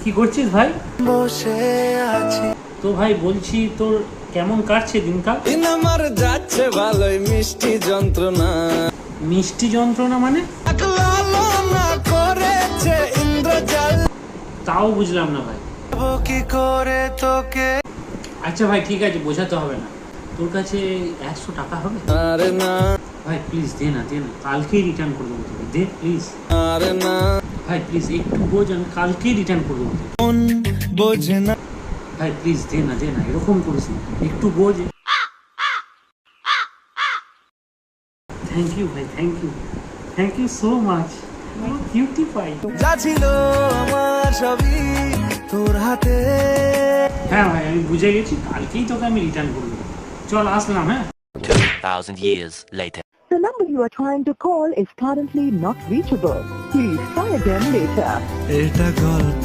কি করছিস ভাই? বসে আছি। তো ভাই বলছি, তোর কেমন কাটছে দিনকাল? দিন আমার যাচ্ছে ভালোই, মিষ্টি যন্ত্রণা। মিষ্টি যন্ত্রণা মানে? লালনা করেছে ইন্দ্রজাল। তাও বুঝলাম না ভাই। কি করে তোকে? আচ্ছা ভাই ঠিক আছে, বোঝাতে হবে না। তোর কাছে 100 টাকা হবে? আরে না, ভাই প্লিজ দে না, দে না, কালকেই রিটার্ন করে দেবো তোকে, দে প্লিজ। আরে না, ভাই প্লিজ একটু বোঝ, আমি কালকেই রিটার্ন করে দেবো তোকে। মন বোঝে না। ভাই প্লিজ দে না, দে না, এরকম করিস না, একটু বোঝ। থ্যাংক ইউ ভাই, thank you so much. Cutie pie. যা ছিল আমার সবই তোর হাতে। হ্যাঁ ভাই, আমি বুঝে গেছি, কালকেই তোকে আমি রিটার্ন করে দেবো। চল আসলাম, হ্যাঁ। 2,000 years later. The number you are trying to call is currently not reachable. Please try again later. এটা গল্প।